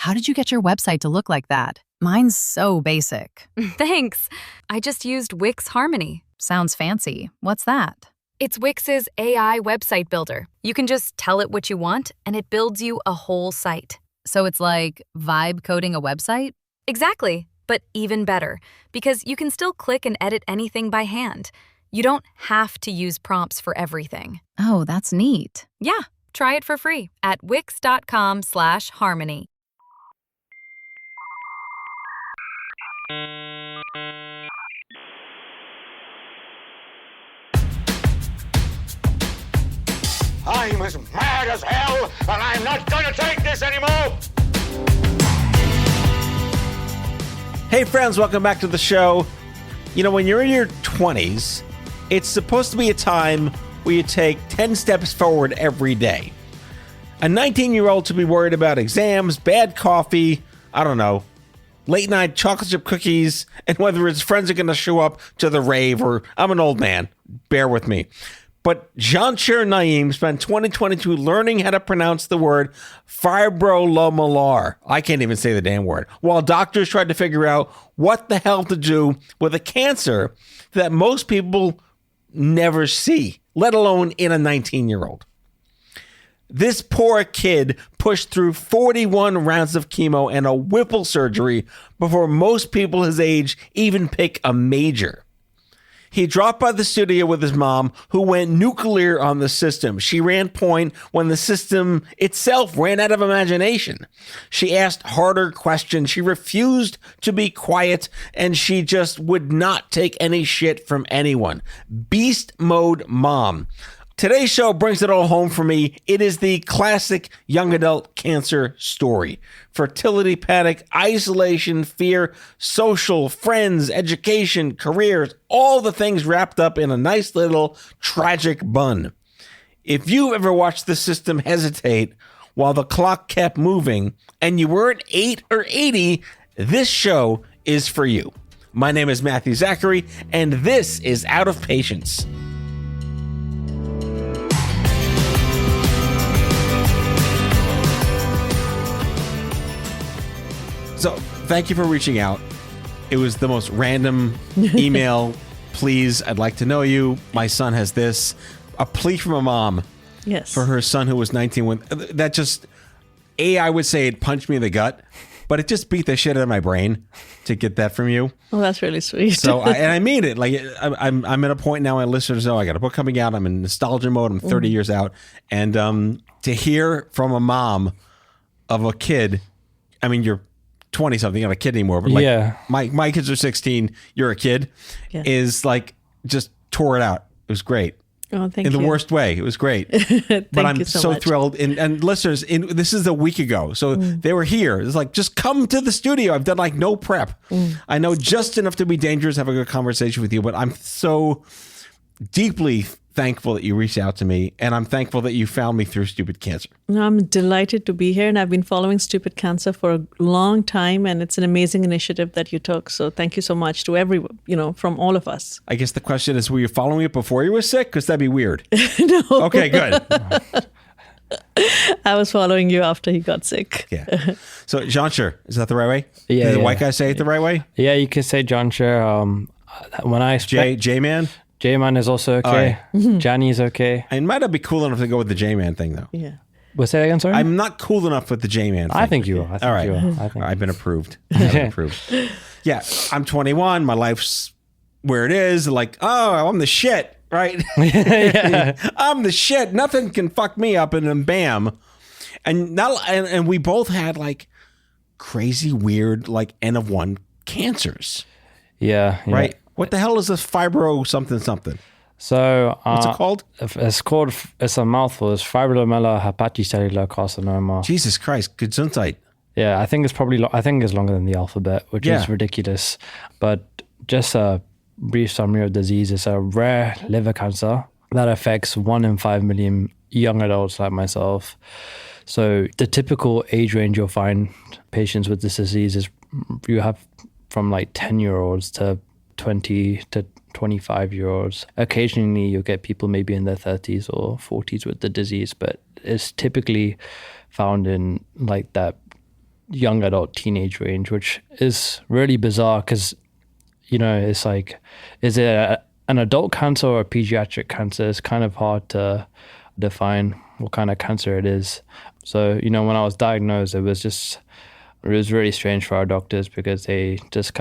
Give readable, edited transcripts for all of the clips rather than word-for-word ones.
How did you get your website to look like that? Mine's so basic. Thanks. I just used Wix Harmony. Sounds fancy. What's that? It's Wix's AI website builder. You can just tell it what you want, and it builds you a whole site. So it's like vibe coding a website? Exactly, but even better, because you can still click and edit anything by hand. You don't have to use prompts for everything. Oh, that's neat. Yeah, try it for free at wix.com/harmony. I'm as mad as hell, and I'm not gonna take this anymore! Hey friends, welcome back to the show. You know, when you're in your 20s, it's supposed to be a time where you take 10 steps forward every day. A 19-year-old should be worried about exams, bad coffee, I don't know, late night chocolate chip cookies, and whether his friends are going to show up to the rave, or I'm an old man, bear with me. But Jansher Naim spent 2022 learning how to pronounce the word fibrolamellar. I can't even say the damn word. While doctors tried to figure out what the hell to do with a cancer that most people never see, let alone in a 19-year-old. This poor kid pushed through 41 rounds of chemo and a Whipple surgery before most people his age even pick a major. He dropped by the studio with his mom, who went nuclear on the system. She ran point when the system itself ran out of imagination. She asked harder questions. She refused to be quiet, and she just would not take any shit from anyone. Beast mode mom. Today's show brings it all home for me. It is the classic young adult cancer story. Fertility panic, isolation, fear, social, friends, education, careers, all the things wrapped up in a nice little tragic bun. If you've ever watched the system hesitate while the clock kept moving and you weren't 8 or 80, this show is for you. My name is Matthew Zachary, and this is Out of Patience. So, thank you for reaching out. It was the most random email. Please, I'd like to know you. My son has this. A plea from a mom. Yes. For her son who was 19. When that just, I would say it punched me in the gut, but it just beat the shit out of my brain to get that from you. Oh, that's really sweet. So, and I mean it. Like, I'm at a point now, my listeners know I got a book coming out. I'm in nostalgia mode. I'm 30 years out. And to hear from a mom of a kid, I mean, you're 20 something, you're not a kid anymore, but like yeah. my kids are 16, you're a kid, is like just tore it out. It was great. Oh, thank you. In the worst way. It was great. But I'm so thrilled. And listeners, this is a week ago. So they were here. It's like, just come to the studio. I've done like no prep. I know just enough to be dangerous, have a good conversation with you, but I'm so deeply thankful that you reached out to me, and I'm thankful that you found me through Stupid Cancer. No, I'm delighted to be here, and I've been following Stupid Cancer for a long time, and it's an amazing initiative that you took. So thank you so much to everyone, from all of us. I guess the question is, were you following it before you were sick? Because that'd be weird. No. Okay, good. I was following you after he got sick. Yeah. So Jansher, is that the right way? Yeah. Did the white guy say it the right way? Yeah, you could say Jansher. When I J-Man? J-Man is also okay. Right. Johnny is okay. I might not be cool enough to go with the J-Man thing, though. Yeah. What's that again, sorry? I'm not cool enough with the J-Man thing. I think you are. All right. I've been approved. Yeah, I'm 21. My life's where it is. Like, oh, I'm the shit, right? I'm the shit. Nothing can fuck me up, and then bam. And we both had like crazy, weird, like N of 1 cancers. Yeah. Right? What the hell is this fibro something? So what's it called? It's a mouthful. It's fibrolamellar hepatocellular carcinoma. Jesus Christ, Gesundheit. Yeah, I think it's probably it's longer than the alphabet, which is ridiculous. But just a brief summary of disease: it's a rare liver cancer that affects 1 in 5 million young adults like myself. So the typical age range you'll find patients with this disease is you have from like 10-year-olds to 20 to 25-year-olds. Occasionally you'll get people maybe in their 30s or 40s with the disease, but it's typically found in like that young adult teenage range, which is really bizarre because, it's like, is it an adult cancer or a pediatric cancer? It's kind of hard to define what kind of cancer it is. So, when I was diagnosed, it was really strange for our doctors because they just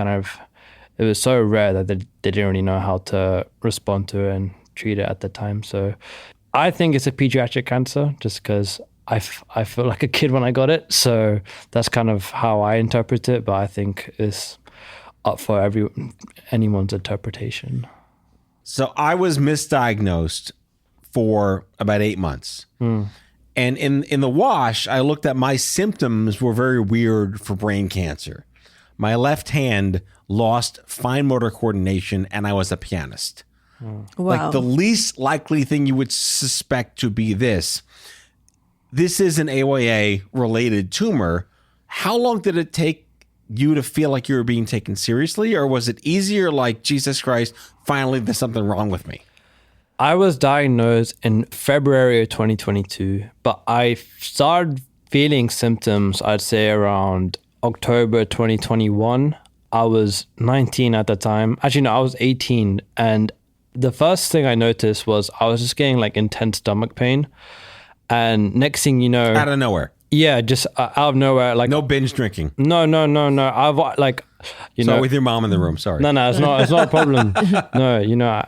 it was so rare that they didn't really know how to respond to it and treat it at the time. So I think it's a pediatric cancer just because I feel like a kid when I got it. So that's kind of how I interpret it, but I think it's up for anyone's interpretation. So I was misdiagnosed for about 8 months. And in the wash, I looked at my symptoms were very weird for brain cancer. My left hand lost fine motor coordination and I was a pianist. Wow. Like the least likely thing you would suspect to be this. This is an AYA related tumor. How long did it take you to feel like you were being taken seriously? Or was it easier like, Jesus Christ, finally there's something wrong with me? I was diagnosed in February of 2022, but I started feeling symptoms, I'd say around October 2021. I was 19 at the time. Actually, no, I was 18. And the first thing I noticed was I was just getting like intense stomach pain. And next thing you know... Out of nowhere. Yeah, just out of nowhere. Like no binge drinking. No. I've like, So with your mom in the room, sorry. No, it's not a problem. No,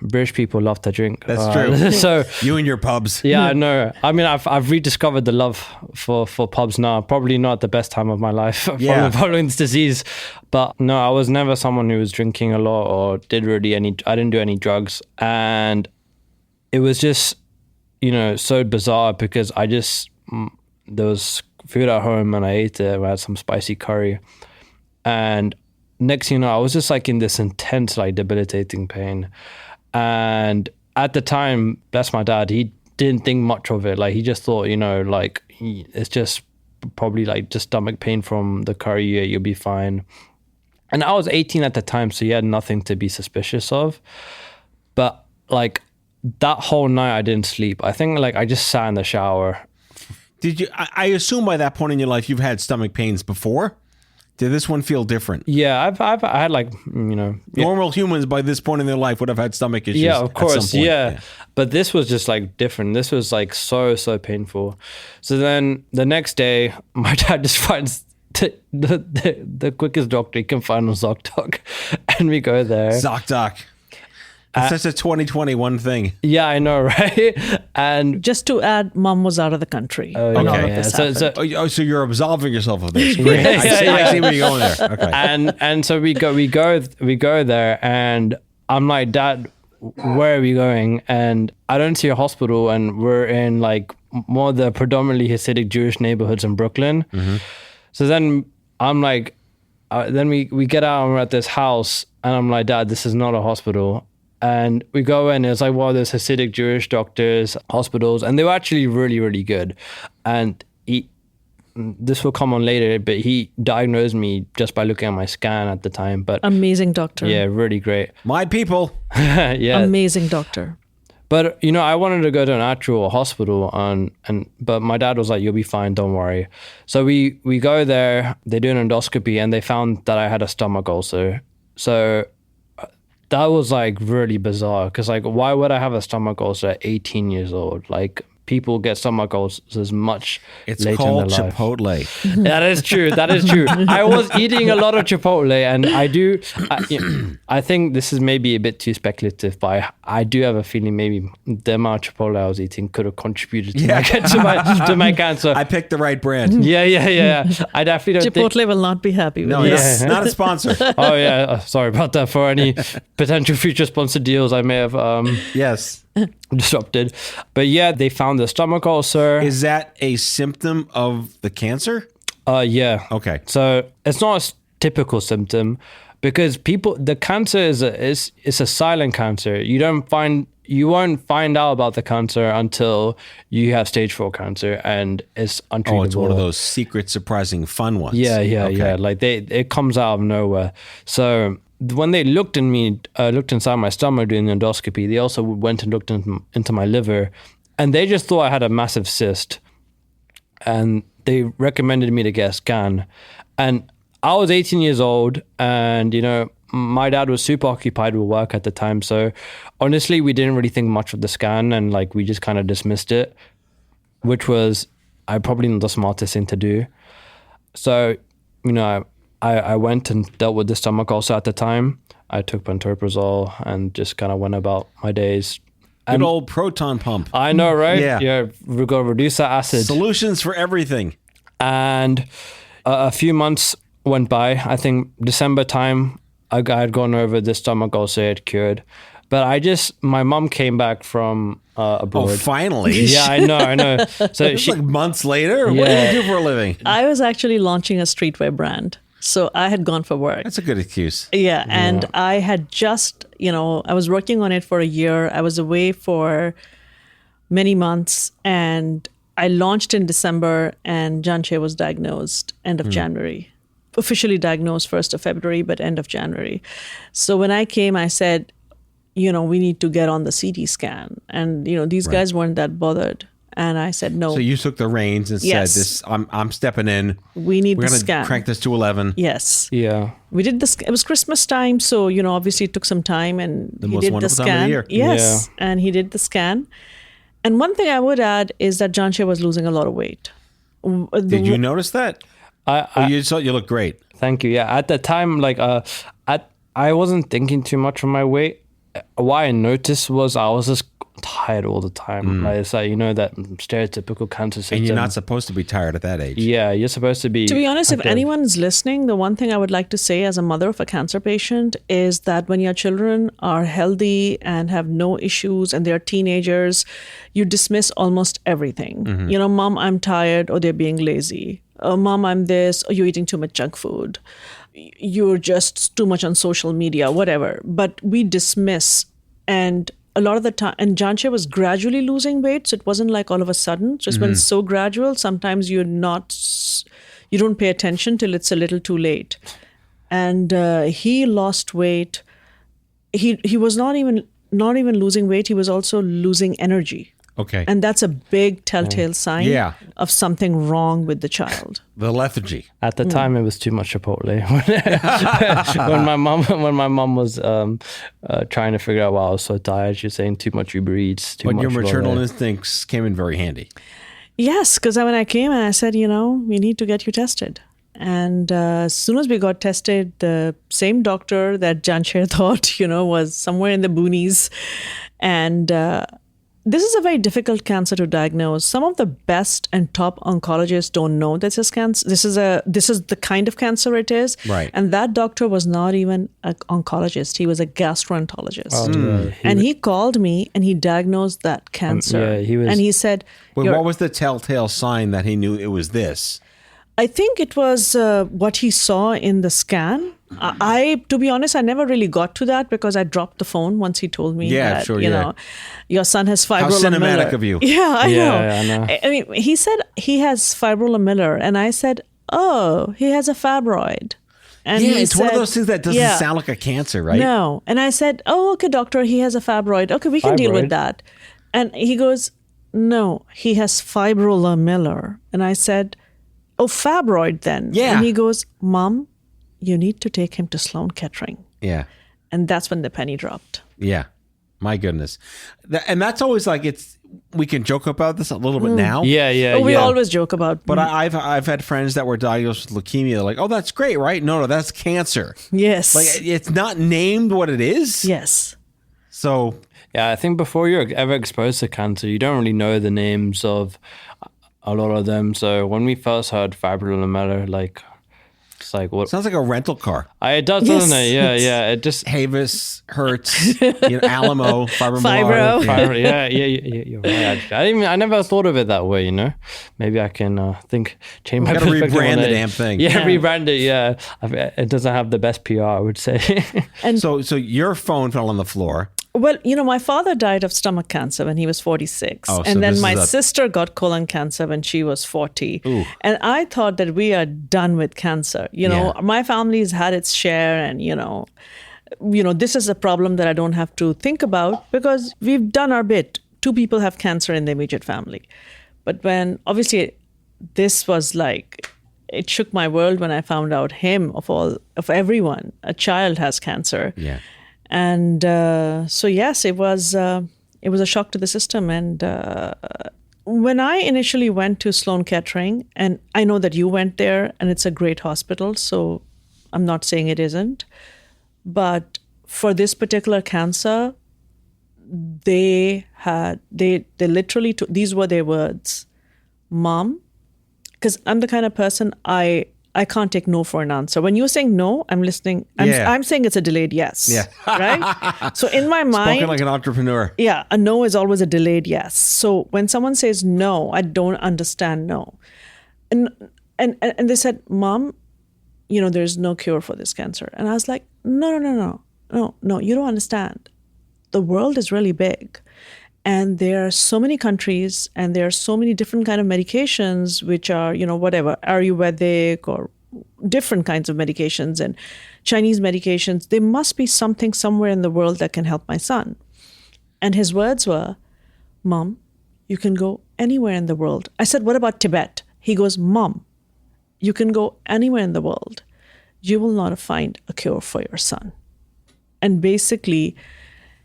British people love to drink. That's true. So you and your pubs. Yeah, I know. I mean, I've rediscovered the love for pubs now. Probably not the best time of my life following this disease. But no, I was never someone who was drinking a lot or I didn't do any drugs. And it was just, so bizarre because there was food at home and I ate it. I had some spicy curry. And next thing you know, I was just like in this intense, like debilitating pain. And at the time, bless my dad, he didn't think much of it. Like he just thought, like it's just probably like just stomach pain from the curry you ate, you'll be fine. And I was 18 at the time, so he had nothing to be suspicious of. But like that whole night I didn't sleep. I think like I just sat in the shower. Did you, I assume by that point in your life, you've had stomach pains before? Did this one feel different? Yeah, I had like, normal humans by this point in their life would have had stomach issues. Yeah, of course. At some point. Yeah. But this was just like different. This was like so painful. So then the next day, my dad just finds the quickest doctor he can find on ZocDoc. And we go there. ZocDoc. It's such a 2021 thing. Yeah, I know, right? And just to add, Mom was out of the country. Okay. So you're absolving yourself of this. Great. I see where you're going there. Okay. And so we go there, and I'm like, Dad, where are we going? And I don't see a hospital, and we're in like more of the predominantly Hasidic Jewish neighborhoods in Brooklyn. Mm-hmm. So then I'm like, then we get out and we're at this house, and I'm like, Dad, this is not a hospital. And we go in, and it's like, well, there's Hasidic Jewish doctors, hospitals, and they were actually really, really good. And this will come on later, but he diagnosed me just by looking at my scan at the time. But amazing doctor. Yeah, really great. My people. Yeah. Amazing doctor. But, I wanted to go to an actual hospital, but my dad was like, you'll be fine, don't worry. So we go there, they do an endoscopy, and they found that I had a stomach ulcer. So that was like really bizarre because like, why would I have a stomach ulcer at 18 years old? Like people get stomach ulcers much later in their life. It's called Chipotle. That is true. I was eating a lot of Chipotle, and I think this is maybe a bit too speculative, but I do have a feeling maybe the amount of Chipotle I was eating could have contributed to my cancer. I picked the right brand. Yeah. I definitely don't Chipotle will not be happy with No, this. not a sponsor. Oh yeah, sorry about that. For any potential future sponsored deals I may have yes. disrupted. But yeah, they found the stomach ulcer. Is that a symptom of the cancer? Yeah. Okay. So it's not a typical symptom because the cancer is a silent cancer. You won't find out about the cancer until you have stage 4 cancer and it's untreatable. Oh, it's one of those secret, surprising, fun ones. Yeah. Like it comes out of nowhere. So when they looked inside my stomach doing the endoscopy, they also went and looked into my liver, and they just thought I had a massive cyst. and they recommended me to get a scan. And I was 18 years old, and, you know, my dad was super occupied with work at the time. So honestly, we didn't really think much of the scan, and like we just kind of dismissed it, which was probably not the smartest thing to do. So, you know, I went and dealt with the stomach ulcer at the time. I took pantoprazole and just kind of went about my days. Good old proton pump. I know, right? Yeah. We're going to reduce that acid. Solutions for everything. And a few months went by. I think December time, I had gone over the stomach ulcer, had cured. But my mom came back from abroad. Oh, finally. Yeah, I know. So It's like months later? Yeah. What do you do for a living? I was actually launching a streetwear brand. So I had gone for work. That's a good excuse. Yeah. And I had just, you know, I was working on it for a year. I was away for many months, and I launched in December, and Jansher was diagnosed end of January. Officially diagnosed 1st of February, but end of January. So when I came, I said, you know, we need to get on the CT scan. And, you know, these guys weren't that bothered. And I said, no. So you took the reins and Yes. said, "This, I'm stepping in. We need We're the going scan. to crank this to 11." Yes. Yeah. We did this. It was Christmas time. So, you know, obviously it took some time, and The he most did the wonderful time of the scan. year. Yes. And he did the scan. And one thing I would add is that Jansher was losing a lot of weight. Did you notice that? You thought you looked great. Thank you. Yeah. At the time, like, I wasn't thinking too much of my weight. What I noticed was I was just tired all the time. Like, it's like, you know, that stereotypical cancer symptom. And you're not supposed to be tired at that age. Yeah, you're supposed to be. To be honest, if active. anyone's listening, the one thing I would like to say as a mother of a cancer patient is that when your children are healthy and have no issues and they're teenagers, you dismiss almost everything. You know, Mom, I'm tired, or they're being lazy. Mom, I'm this, or you're eating too much junk food. You're just too much on social media, whatever. But we dismiss, and a lot of the time, and Jansher was gradually losing weight, so it wasn't like all of a sudden. Just when it's so gradual, sometimes you don't pay attention till it's a little too late. And he lost weight. He was not even losing weight. He was also losing energy. Okay. And that's a big telltale sign of something wrong with the child. The lethargy. At the time, it was too much Chipotle. when my mom was trying to figure out why I was so tired, she was saying too much Uber Eats, too But much your maternal Chipotle. instincts came in very handy. Yes, because when I came, I said, you know, we need to get you tested. And as soon as we got tested, the same doctor that Jansher thought, you know, was somewhere in the boonies. And this is a very difficult cancer to diagnose. Some of the best and top oncologists don't know this is cancer. This is the kind of cancer it is. Right. And that doctor was not even an oncologist. He was a gastroenterologist. And he called me and he diagnosed that cancer. And he said, But what was the telltale sign that he knew it was this? I think it was what he saw in the scan. To be honest, I never really got to that because I dropped the phone once he told me that, you know, your son has fibrolamellar. How cinematic of you. Yeah, I know. Yeah, I know. I mean, he said he has fibrolamellar, and I said, oh, he has a fibroid. And Yeah, he it's one of those things that doesn't sound like a cancer, right? No. And I said, oh, okay, doctor, he has a fibroid. Okay, we can deal with Fibroid? that. And he goes, no, he has fibrolamellar. And I said, oh, fibroid then. Yeah. And he goes, Mom, you need to take him to Sloan Kettering. Yeah. And that's when the penny dropped. Yeah. My goodness. And that's always like, we can joke about this a little bit now. Yeah. We always joke about. But I've had friends that were diagnosed with leukemia. They're like, oh, that's great, right? No, that's cancer. Yes. Like, it's not named what it is. Yes. So, Yeah, I think before you're ever exposed to cancer, you don't really know the names of a lot of them. So when we first heard fibrolamellar, like, it's like, what? sounds like a rental car. It does, Yes. doesn't it? Yeah. It just, Havis, Hertz, Alamo, Fibro. yeah, you're right. Actually. I never thought of it that way, you know? Maybe I can change my gotta perspective rebrand on the it. damn thing. Yeah, Yeah. rebrand it, yeah. It doesn't have the best PR, I would say. So your phone fell on the floor. Well, you know, my father died of stomach cancer when he was 46. Oh, so and then this my is sister got colon cancer when she was 40. Ooh. And I thought that we are done with cancer. You know, Yeah. my family's had its share, and, you know, this is a problem that I don't have to think about because we've done our bit. 2 people have cancer in the immediate family. But when, obviously, this was like, it shook my world when I found out of everyone, a child has cancer. Yeah. And so, yes, it was a shock to the system. And when I initially went to Sloan Kettering, and I know that you went there, and it's a great hospital, so I'm not saying it isn't. But for this particular cancer, they literally took, these were their words, Mom, because I'm the kind of person, I can't take no for an answer. When you're saying no, I'm listening. I'm saying it's a delayed yes. Yeah. Right? So in my mind, Spoken like an entrepreneur. yeah, a no is always a delayed yes. So when someone says no, I don't understand no. And they said, Mom, there's no cure for this cancer. And I was like, no, you don't understand. The world is really big. And there are so many countries, and there are so many different kind of medications, which are, whatever, Ayurvedic or different kinds of medications and Chinese medications. There must be something somewhere in the world that can help my son. And his words were, Mom, you can go anywhere in the world. I said, what about Tibet? He goes, Mom, you can go anywhere in the world. You will not find a cure for your son. And basically,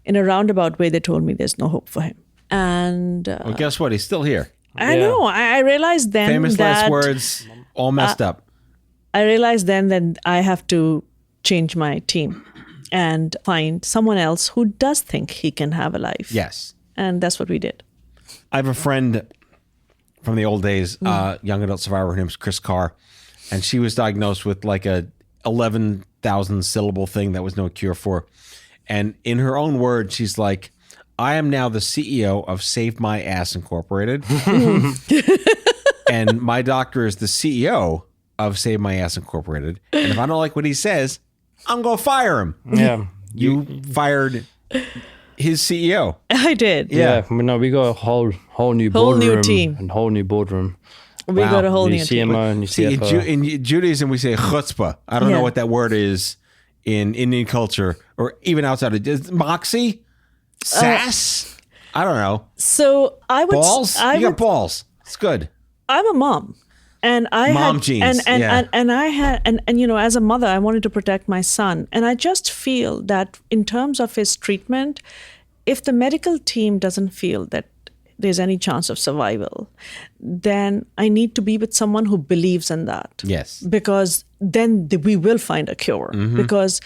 in a roundabout way, they told me there's no hope for him. And well, guess what? He's still here. I know. I realized then Famous that... last words, all messed up. I realized then that I have to change my team and find someone else who does think he can have a life. Yes. And that's what we did. I have a friend from the old days, young adult survivor. Her name's Chris Carr. And she was diagnosed with like a 11,000 syllable thing that was no cure for. And in her own words, she's like, I am now the CEO of Save My Ass Incorporated. And my doctor is the CEO of Save My Ass Incorporated. And if I don't like what he says, I'm going to fire him. Yeah. You fired his CEO. I did. Yeah. No, we got a whole new boardroom. Whole new team. And whole new boardroom. We got a whole New new team. CMO, new See, CFO. in Judaism, we say chutzpah. I don't know Yeah. what that word is in Indian culture or even outside of it. Moxie? Sass? I don't know. So I would... Balls? You got balls. It's good. I'm a mom. And I Mom had, genes, and yeah. I had, and as a mother, I wanted to protect my son. And I just feel that in terms of his treatment, if the medical team doesn't feel that there's any chance of survival, then I need to be with someone who believes in that. Yes. Because then we will find a cure. Because,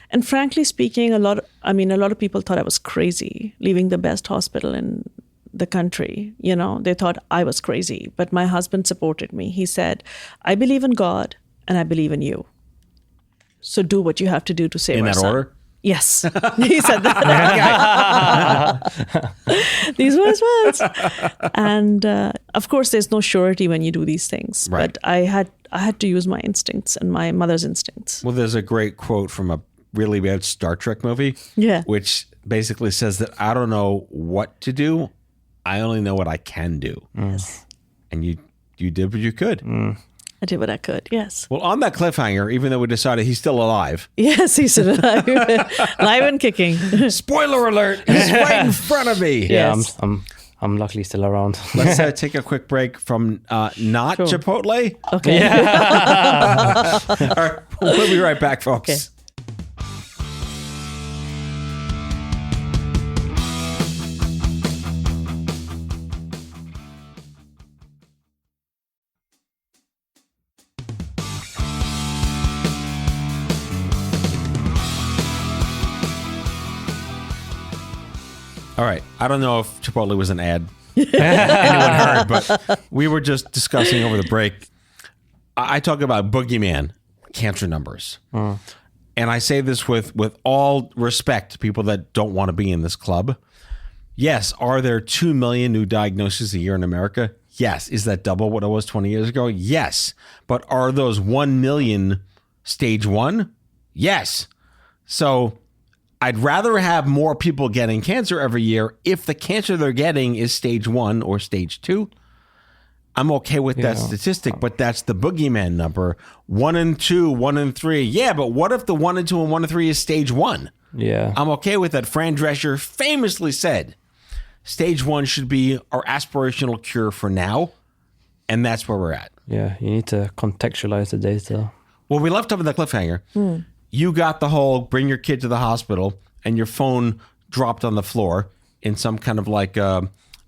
and frankly speaking, a lot of people thought I was crazy leaving the best hospital in the country. They thought I was crazy, but my husband supported me. He said, I believe in God and I believe in you. So do what you have to do to save In our that son. order? Yes. He said that. These were his words. And of course, there's no surety when you do these things. Right. But I had to use my instincts and my mother's instincts. Well, there's a great quote from a really bad Star Trek movie. Yeah. Which basically says that I don't know what to do. I only know what I can do. Yes. And you did what you could. I did what I could. Yes. Well, on that cliffhanger, even though we decided he's still alive. Yes, he's alive. Live and kicking. Spoiler alert! He's right in front of me. Yeah, Yes. I'm luckily still around. Let's take a quick break from not Chipotle. Okay. All right, we'll be right back, folks. Okay. All right. I don't know if Chipotle was an ad anyone heard, but we were just discussing over the break. I talk about boogeyman cancer numbers. And I say this with all respect to people that don't want to be in this club. Yes. Are there 2 million new diagnoses a year in America? Yes. Is that double what it was 20 years ago? Yes. But are those 1 million stage 1? Yes. So I'd rather have more people getting cancer every year if the cancer they're getting is stage 1 or stage 2. I'm okay with that statistic, but that's the boogeyman number. 1 and 2, 1 and 3. Yeah, but what if the 1 and 2 and 1 and 3 is stage 1? Yeah. I'm okay with that. Fran Drescher famously said, stage 1 should be our aspirational cure for now. And that's where we're at. Yeah, you need to contextualize the data. Well, we left off with the cliffhanger. You got the whole bring your kid to the hospital and your phone dropped on the floor in some kind of like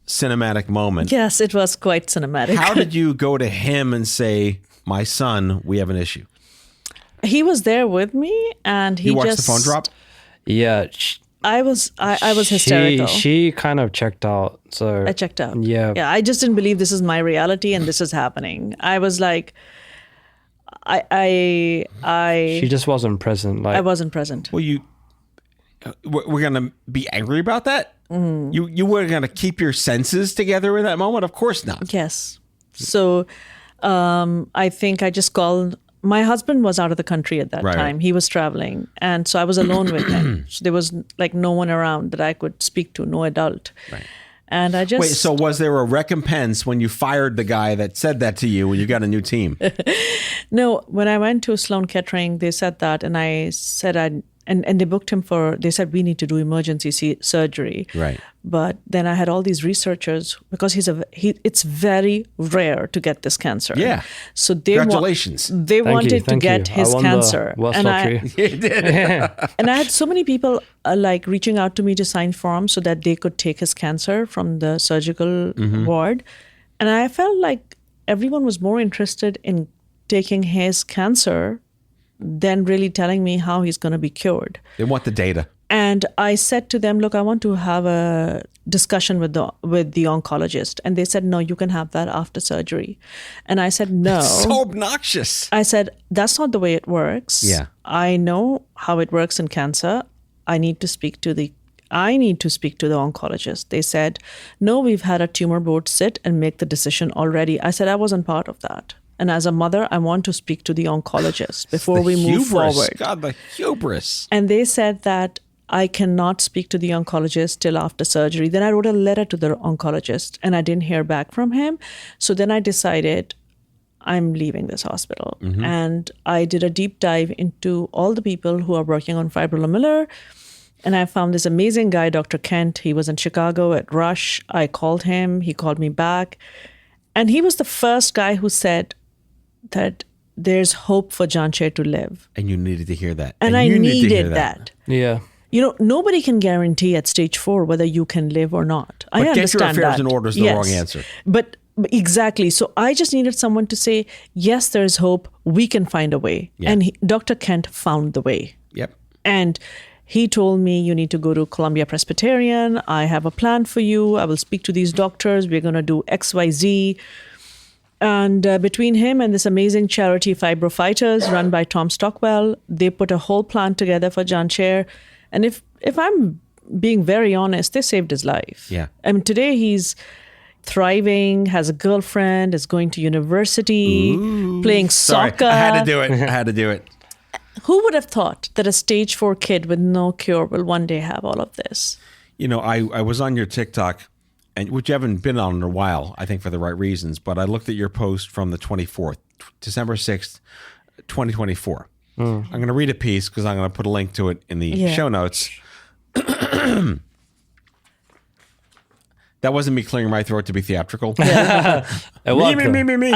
cinematic moment. Yes, it was quite cinematic. How did you go to him and say, my son, we have an issue? He was there with me, and he watched just the phone drop? Yeah. I was hysterical. She kind of checked out. So I checked out. Yeah. Yeah, I just didn't believe this is my reality and this is happening. I was like, She just wasn't present. Like I wasn't present. Well, we're going to be angry about that? You were going to keep your senses together in that moment? Of course not. Yes. So I think I just called. My husband was out of the country at that time. Right. He was traveling. And so I was alone with him. So there was like no one around that I could speak to, no adult. Right. And I just... Wait, so was there a recompense when you fired the guy that said that to you when you got a new team? No, when I went to Sloan Kettering, they said that. And I said and they booked him they said we need to do emergency surgery. Right. But then I had all these researchers, because it's very rare to get this cancer. Yeah. So they Congratulations. They wanted to get his cancer. And And I had so many people like reaching out to me to sign forms so that they could take his cancer from the surgical ward. And I felt like everyone was more interested in taking his cancer than really telling me how he's going to be cured. They want the data. And I said to them, look, I want to have a discussion with the oncologist. And they said, no, you can have that after surgery. And I said, no. It's so obnoxious. I said, that's not the way it works. Yeah. I know how it works in cancer. I need to speak to the oncologist. They said, no, we've had a tumor board sit and make the decision already. I said, I wasn't part of that. And as a mother, I want to speak to the oncologist before we move forward. God, the hubris. And they said that I cannot speak to the oncologist till after surgery. Then I wrote a letter to the oncologist and I didn't hear back from him. So then I decided I'm leaving this hospital. And I did a deep dive into all the people who are working on fibrolamellar. And I found this amazing guy, Dr. Kent. He was in Chicago at Rush. I called him. He called me back. And he was the first guy who said that there's hope for Jansher to live. And you needed to hear that. And I you needed that. Yeah. You know, nobody can guarantee at stage 4 whether you can live or not. I understand get your affairs that. in order is the wrong answer. But exactly. So I just needed someone to say, yes, there's hope. We can find a way. Yeah. And Dr. Kent found the way. Yep. And he told me, you need to go to Columbia Presbyterian. I have a plan for you. I will speak to these doctors. We're going to do XYZ. And between him and this amazing charity, Fibro Fighters, run by Tom Stockwell, they put a whole plan together for Jansher. And if I'm being very honest, they saved his life. Yeah. I mean, today he's thriving, has a girlfriend, is going to university, playing Sorry, soccer. I had to do it. Who would have thought that a stage 4 kid with no cure will one day have all of this? You know, I was on your TikTok, which you haven't been on in a while, I think for the right reasons, but I looked at your post from the 24th, December 6th, 2024. I'm going to read a piece because I'm going to put a link to it in the show notes. That wasn't me clearing my throat to be theatrical. Me. I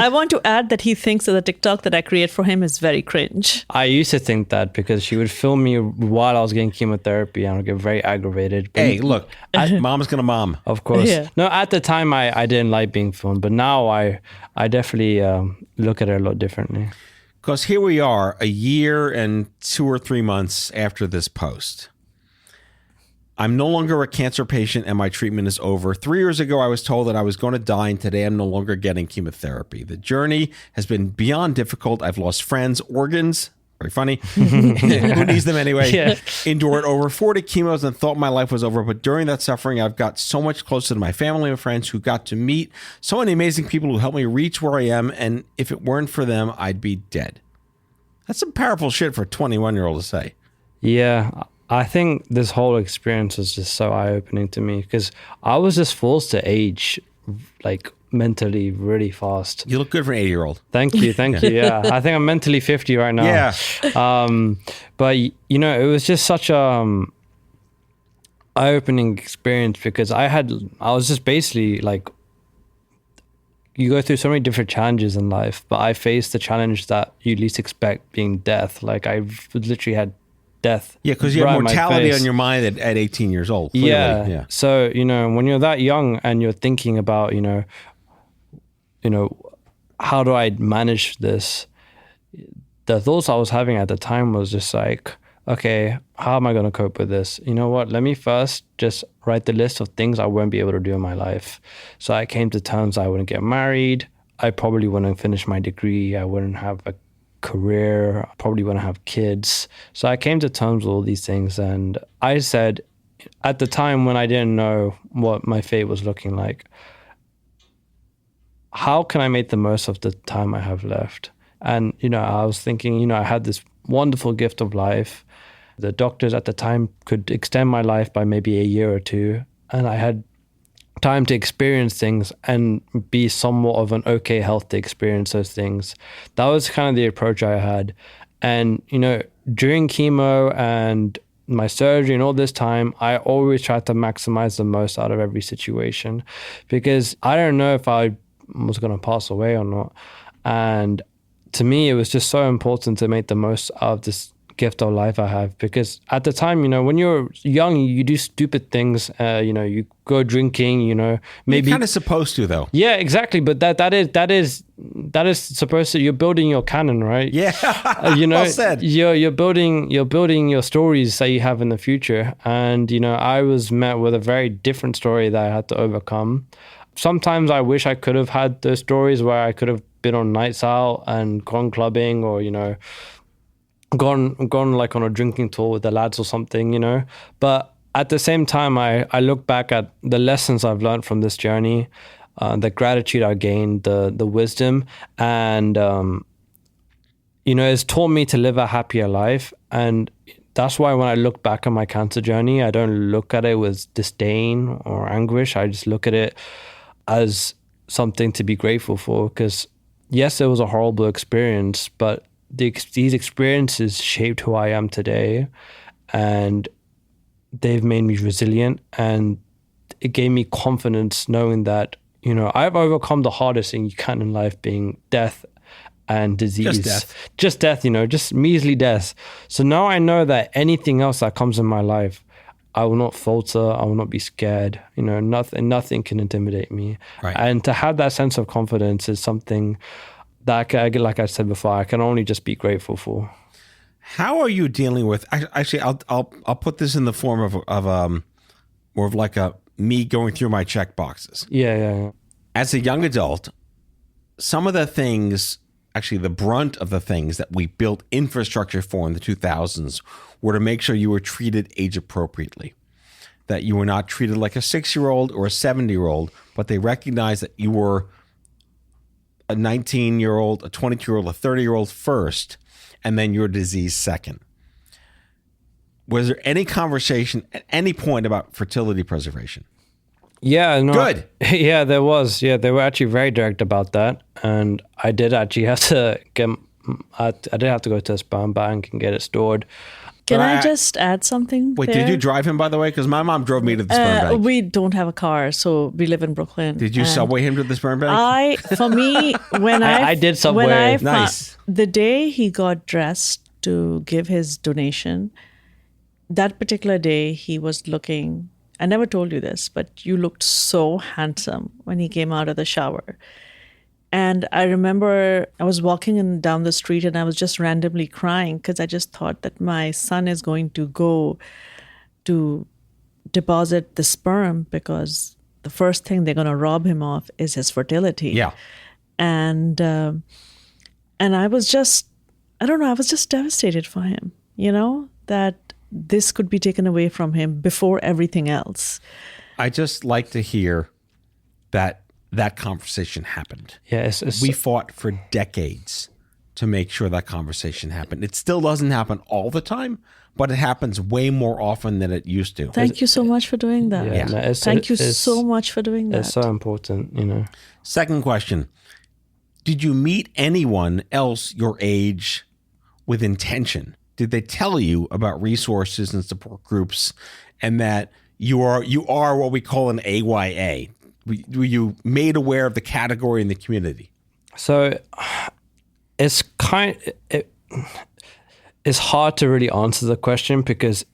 want to add that he thinks that the TikTok that I create for him is very cringe. I used to think that because she would film me while I was getting chemotherapy and I would get very aggravated. But Hey, look, mom's going to mom. of course. Yeah. No, at the time I didn't like being filmed, but now I definitely look at it a lot differently. Because here we are, a year and 2 or 3 months after this post. I'm no longer a cancer patient and my treatment is over. 3 years ago, I was told that I was going to die, and today I'm no longer getting chemotherapy. The journey has been beyond difficult. I've lost friends, organs, very funny, who needs them anyway, Yeah. endured over 40 chemos and thought my life was over. But during that suffering, I've got so much closer to my family and friends who got to meet so many amazing people who helped me reach where I am. And if it weren't for them, I'd be dead. That's some powerful shit for a 21-year-old to say. Yeah, I think this whole experience was just so eye-opening to me because I was just forced to age like mentally really fast. You look good for an 80-year-old. Thank you. Yeah, I think I'm mentally 50 right now. Yeah. But you know, it was just such a eye-opening experience because I was just basically like you go through so many different challenges in life, but I faced the challenge that you least expect, being death. Like I've literally had death. Yeah, because you right have in my mortality face. on your mind at 18 years old. Clearly. Yeah. So, when you're that young and you're thinking about, how do I manage this? The thoughts I was having at the time was just like, okay, how am I going to cope with this? You know what? Let me first just write the list of things I won't be able to do in my life. So I came to terms I wouldn't get married. I probably wouldn't finish my degree. I wouldn't have a career. I probably wouldn't have kids. So I came to terms with all these things. And I said, at the time when I didn't know what my fate was looking like, how can I make the most of the time I have left? And, I was thinking, I had this wonderful gift of life. The doctors at the time could extend my life by maybe a year or two. And I had time to experience things and be somewhat of an okay health to experience those things. That was kind of the approach I had. And, during chemo and my surgery and all this time, I always tried to maximize the most out of every situation, because I don't know if I was going to pass away or not. And to me, it was just so important to make the most out of this gift of life I have, because at the time, when you're young, you do stupid things. You go drinking. Maybe you're kind of supposed to, though. Yeah, exactly. But that is supposed to. You're building your canon, right? Yeah. Well said. You're building your stories that you have in the future. And I was met with a very different story that I had to overcome. Sometimes I wish I could have had those stories where I could have been on nights out and gone clubbing, or gone like on a drinking tour with the lads or something, But at the same time, I look back at the lessons I've learned from this journey, the gratitude I gained, the wisdom, and it's taught me to live a happier life. And that's why when I look back on my cancer journey, I don't look at it with disdain or anguish. I just look at it as something to be grateful for, because yes, it was a horrible experience, but these experiences shaped who I am today, and they've made me resilient, and it gave me confidence knowing that, I've overcome the hardest thing you can in life, being death and disease. Just death, just measly death. So now I know that anything else that comes in my life, I will not falter. I will not be scared. Nothing can intimidate me. Right. And to have that sense of confidence is something that, like I said before, I can only just be grateful for. How are you dealing with? Actually, I'll put this in the form of more of like me going through my check boxes. Yeah. As a young adult, some of the things, actually the brunt of the things that we built infrastructure for in the 2000s were to make sure you were treated age appropriately, that you were not treated like a 6-year-old or a 70-year-old, but they recognized that you were a 19-year-old, a 22-year-old, a 30-year-old first, and then your disease second. Was there any conversation at any point about fertility preservation? Yeah, no. Good. Yeah, there was. Yeah, they were actually very direct about that, and I did actually have to I did have to go to a sperm bank and get it stored. Can I just add something? Wait, there? did you drive him, by the way? Because my mom drove me to the sperm bank. We don't have a car, so we live in Brooklyn. Did you subway him to the sperm bank? I did subway. Nice. The day he got dressed to give his donation, that particular day he was looking, I never told you this, but you looked so handsome when he came out of the shower. And I remember I was walking down the street and I was just randomly crying because I just thought that my son is going to go to deposit the sperm, because the first thing they're going to rob him of is his fertility. Yeah. And I was just, I don't know, I was just devastated for him, that this could be taken away from him before everything else. I just like to hear that conversation happened. Yes, we fought for decades to make sure that conversation happened. It still doesn't happen all the time, but it happens way more often than it used to. Thank you so much for doing that. Yeah. No, Thank you so much for doing that. It's so important, Second question. Did you meet anyone else your age with intention? Did they tell you about resources and support groups, and that you are what we call an AYA? Were you made aware of the category in the community? So it's it's hard to really answer the question because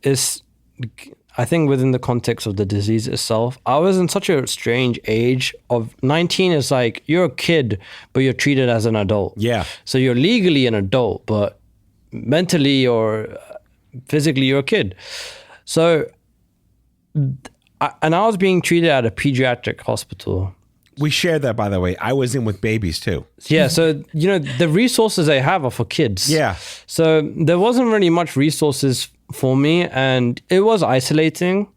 I think within the context of the disease itself, I was in such a strange age of 19 is like you're a kid, but you're treated as an adult. Yeah. So you're legally an adult, but mentally or physically you're a kid. So, and I was being treated at a pediatric hospital. We shared that, by the way. I was in with babies too. Yeah, so, the resources they have are for kids. Yeah. So there wasn't really much resources for me, and it was isolating.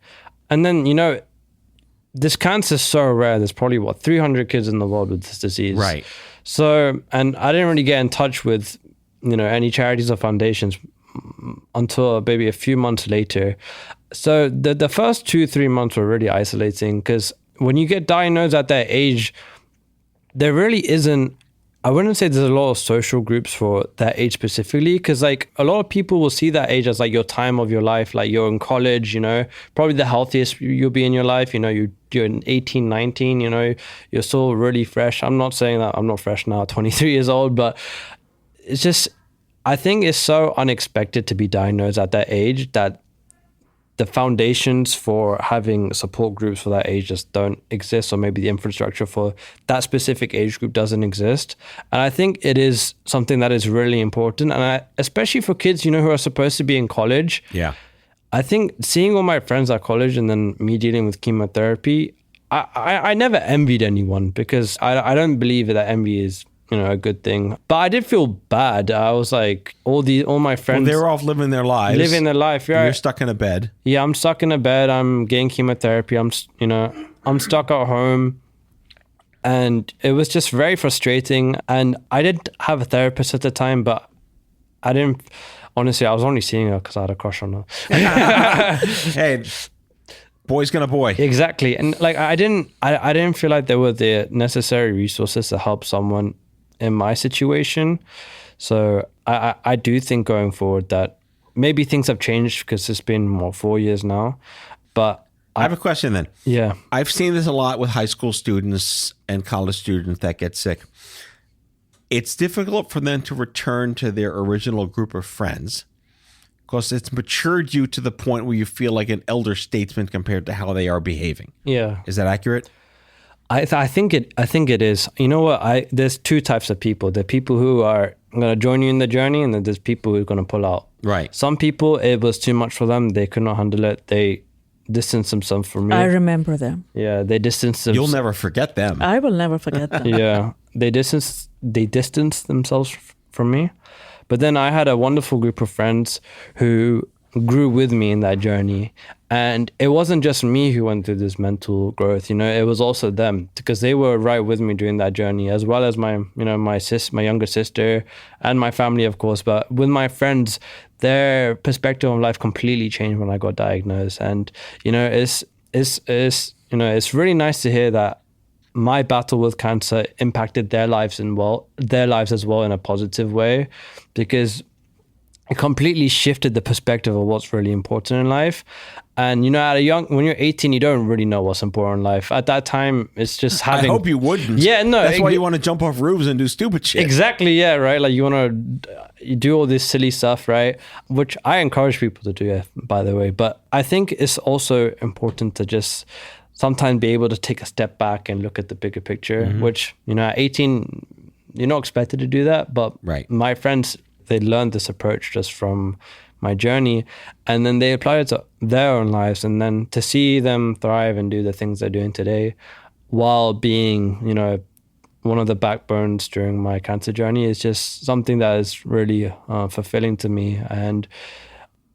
And then, this cancer is so rare. There's probably, 300 kids in the world with this disease. Right. So, and I didn't really get in touch with, any charities or foundations until maybe a few months later. So the first 2-3 months were really isolating because when you get diagnosed at that age, there really isn't, I wouldn't say there's a lot of social groups for that age specifically, because like a lot of people will see that age as like your time of your life, like you're in college, probably the healthiest you'll be in your life, you're 18, 19, you're still really fresh. I'm not saying that I'm not fresh now, 23 years old, but it's just, I think it's so unexpected to be diagnosed at that age that the foundations for having support groups for that age just don't exist, or maybe the infrastructure for that specific age group doesn't exist. And I think it is something that is really important. And especially for kids, who are supposed to be in college. Yeah. I think seeing all my friends at college and then me dealing with chemotherapy, I never envied anyone because I don't believe that envy is a good thing. But I did feel bad. I was like, all my friends, they're off living their lives. Living their life. Yeah. You're stuck in a bed. Yeah, I'm stuck in a bed. I'm getting chemotherapy. I'm stuck at home. And it was just very frustrating. And I did have a therapist at the time, but I didn't, honestly, I was only seeing her because I had a crush on her. Hey, boy's gonna boy. Exactly. And like, I didn't feel like there were the necessary resources to help someone in my situation. So I do think going forward that maybe things have changed because it's been 4 years now. But I have a question then. Yeah. I've seen this a lot with high school students and college students that get sick. It's difficult for them to return to their original group of friends because it's matured you to the point where you feel like an elder statesman compared to how they are behaving. Yeah. Is that accurate? I think it is. You know what? There's two types of people. There are people who are going to join you in the journey, and then there's people who are going to pull out. Right. Some people, it was too much for them. They could not handle it. They distanced themselves from me. I remember them. Yeah, they distanced themselves. You'll never forget them. I will never forget them. Yeah, they distanced themselves from me. But then I had a wonderful group of friends who grew with me in that journey. And it wasn't just me who went through this mental growth, it was also them, because they were right with me during that journey, as well as my younger sister and my family, of course. But with my friends, their perspective on life completely changed when I got diagnosed. And, it's really nice to hear that my battle with cancer impacted their lives as well in a positive way, because it completely shifted the perspective of what's really important in life. And when you're 18, you don't really know what's important in life. At that time, it's just having. I hope you wouldn't. Yeah, no. That's why you want to jump off roofs and do stupid shit. Exactly. Yeah. Right. Like you do all this silly stuff, right? Which I encourage people to do, by the way. But I think it's also important to just sometimes be able to take a step back and look at the bigger picture. Mm-hmm. Which at 18, you're not expected to do that. But right. My friends, they learned this approach just from my journey, and then they applied it to their own lives, and then to see them thrive and do the things they're doing today while being, one of the backbones during my cancer journey is just something that is really fulfilling to me. And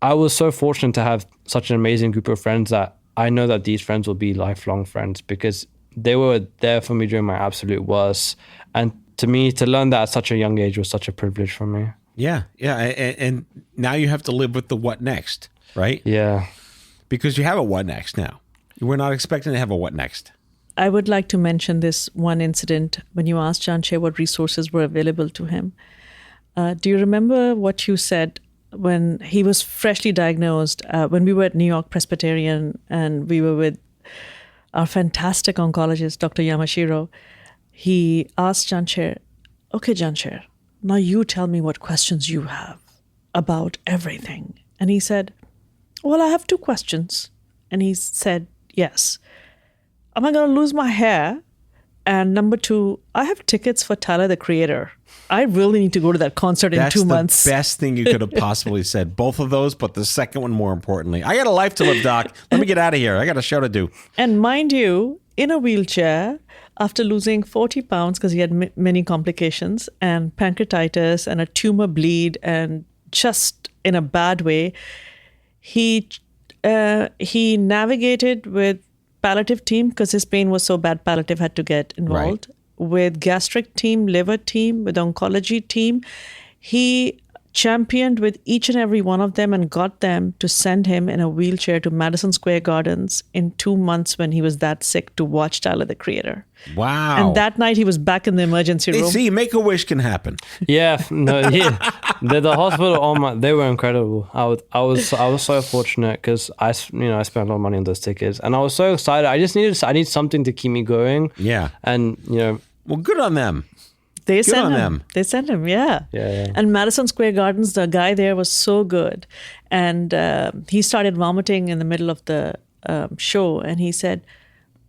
I was so fortunate to have such an amazing group of friends that I know that these friends will be lifelong friends, because they were there for me during my absolute worst. And to me, to learn that at such a young age was such a privilege for me. Yeah. And now you have to live with the what next, right? Yeah. Because you have a what next now. We're not expecting to have a what next. I would like to mention this one incident when you asked Jansher what resources were available to him. Do you remember what you said when he was freshly diagnosed, when we were at New York Presbyterian and we were with our fantastic oncologist, Dr. Yamashiro, he asked Jansher, okay, Jansher, now you tell me what questions you have about everything. And he said, well, I have 2 questions. And he said, yes. Am I going to lose my hair? And number 2, I have tickets for Tyler, the Creator. I really need to go to that concert in 2 months. That's the best thing you could have possibly said. Both of those, but the second one more importantly. I got a life to live, Doc. Let me get out of here. I got a show to do. And mind you, in a wheelchair, after losing 40 pounds, because he had many complications, and pancreatitis and a tumor bleed, and just in a bad way, he navigated with palliative team, because his pain was so bad, palliative had to get involved. Right. With gastric team, liver team, with oncology team. He championed with each and every one of them and got them to send him in a wheelchair to Madison Square Gardens in 2 months when he was that sick to watch Tyler, the Creator. Wow. And that night he was back in the emergency room. See, Make-A-Wish can happen. Yeah, no, yeah. The hospital, they were incredible. I was so fortunate because I spent a lot of money on those tickets, and I was so excited. I need something to keep me going. Yeah. And well, good on them. They sent him, yeah. And Madison Square Gardens, the guy there was so good. And he started vomiting in the middle of the show. And he said,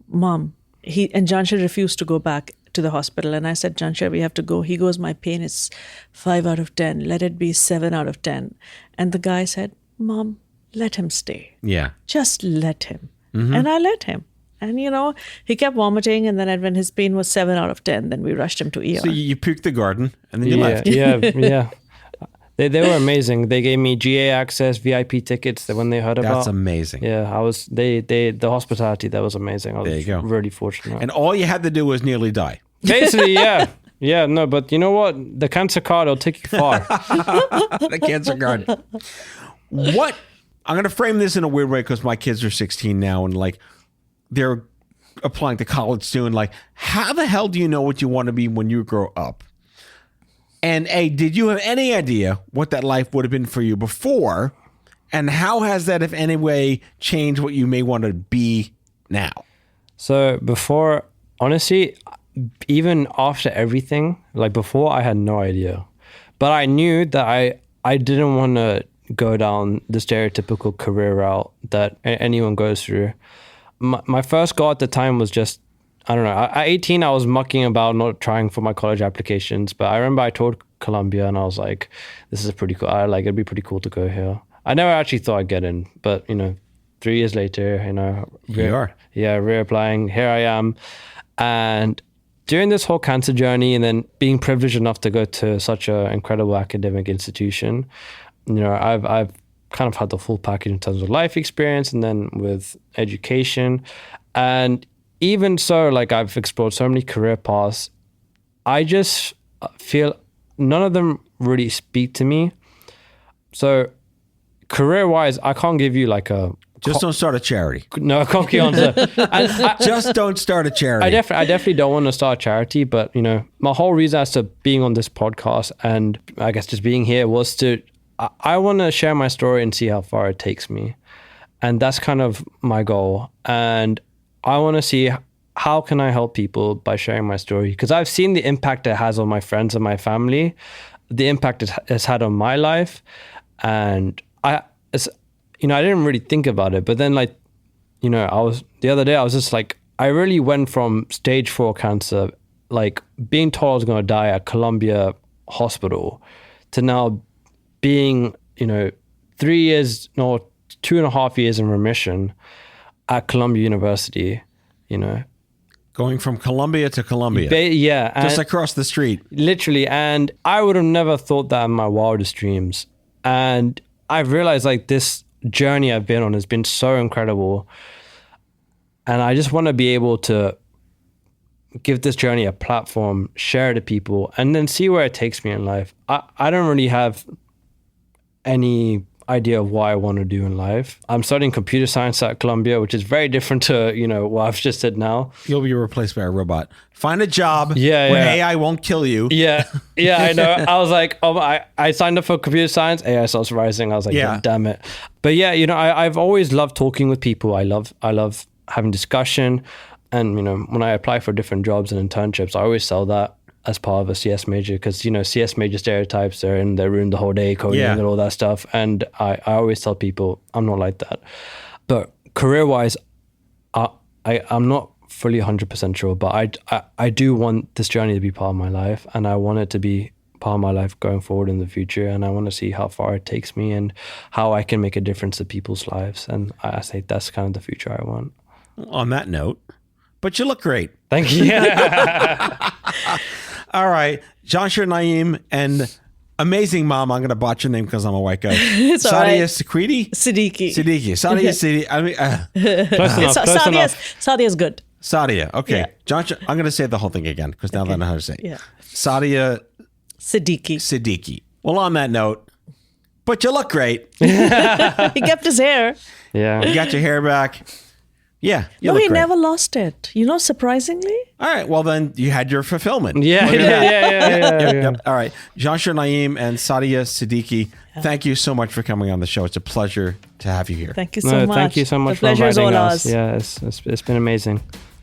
Mom, and Jansher refused to go back to the hospital. And I said, Jansher, we have to go. He goes, my pain is 5 out of 10. Let it be 7 out of 10. And the guy said, Mom, let him stay. Yeah. Just let him. Mm-hmm. And I let him. And, he kept vomiting. And then when his pain was 7 out of 10, then we rushed him to ER. So you puked the garden and then you left. Yeah. They were amazing. They gave me GA access, VIP tickets that when they heard about. That's amazing. Yeah, the hospitality, that was amazing. I was really fortunate. And all you had to do was nearly die. Basically, yeah. Yeah, no, but you know what? The cancer card will take you far. The cancer card. What? I'm going to frame this in a weird way because my kids are 16 now and they're applying to college soon. How the hell do you know what you want to be when you grow up? And did you have any idea what that life would have been for you before? And how has that, if any way, changed what you may want to be now? So before, honestly, even after everything, before I had no idea. But I knew that I didn't want to go down the stereotypical career route that anyone goes through. My first goal at the time was just, I don't know. At 18, I was mucking about, not trying for my college applications. But I remember I toured Columbia and I was like, this is pretty cool. It'd be pretty cool to go here. I never actually thought I'd get in. But, 3 years later, reapplying, here I am. And during this whole cancer journey and then being privileged enough to go to such an incredible academic institution, I've kind of had the full package in terms of life experience and then with education. And even so, I've explored so many career paths, I just feel none of them really speak to me. So career-wise, I can't give you Just don't start a charity. No, a cocky answer. Just don't start a charity. I definitely don't want to start a charity, but my whole reason as to being on this podcast and I guess just being here was I want to share my story and see how far it takes me. And that's kind of my goal. And I want to see how can I help people by sharing my story? Because I've seen the impact it has on my friends and my family, the impact it has had on my life. And I didn't really think about it. But then the other day I was just I really went from stage 4 cancer, being told I was going to die at Columbia Hospital to now being, 3 years, no, 2.5 years in remission at Columbia University, Going from Columbia to Columbia. Just across the street. Literally. And I would have never thought that in my wildest dreams. And I've realized this journey I've been on has been so incredible. And I just want to be able to give this journey a platform, share it to people, and then see where it takes me in life. I don't really have any idea of what I want to do in life. I'm studying computer science at Columbia, which is very different to, what I've just said now. You'll be replaced by a robot. Find a job where AI won't kill you. Yeah, I know. I was like, I signed up for computer science, AI starts rising. I was like, damn it. But I've always loved talking with people. I love having discussion. And, when I apply for different jobs and internships, I always sell that as part of a CS major because, CS major stereotypes, they're in their room the whole day coding and all that stuff. And I always tell people I'm not like that. But career-wise, I'm not fully 100% sure, but I do want this journey to be part of my life, and I want it to be part of my life going forward in the future, and I want to see how far it takes me and how I can make a difference to people's lives. And I think that's kind of the future I want. On that note, but you look great. Thank you. All right. Jansher Naim and amazing mom. I'm going to botch your name because I'm a white guy. It's all Sadia right. Siddiqui. Siddiqui. Sadia Siddiqui. I mean, Close enough. Sadia's good. Sadia. Okay. Yeah. Jansher, I'm going to say the whole thing again because now that I know how to say it. Yeah. Sadia Siddiqui. Well, on that note, but you look great. He kept his hair. Yeah. You got your hair back. Yeah. You No, look he great. never lost it. Surprisingly. All right. Well, then you had your fulfillment. Yeah. Look at that. Yeah. Yep. All right. Jansher Naim and Sadia Siddiqui, thank you so much for coming on the show. It's a pleasure to have you here. Thank you so much. Thank you so much The for pleasure is inviting all us. ours. Yeah, it's been amazing.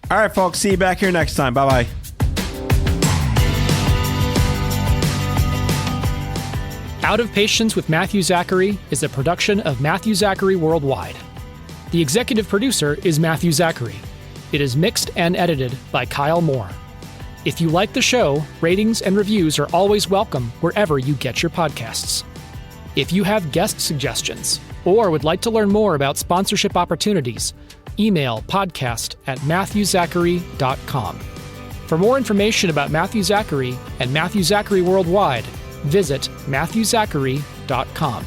All right, folks. See you back here next time. Bye-bye. Out of Patience with Matthew Zachary is a production of Matthew Zachary Worldwide. The executive producer is Matthew Zachary. It is mixed and edited by Kyle Moore. If you like the show, ratings and reviews are always welcome wherever you get your podcasts. If you have guest suggestions or would like to learn more about sponsorship opportunities, email podcast@matthewzachary.com. For more information about Matthew Zachary and Matthew Zachary Worldwide, visit matthewzachary.com.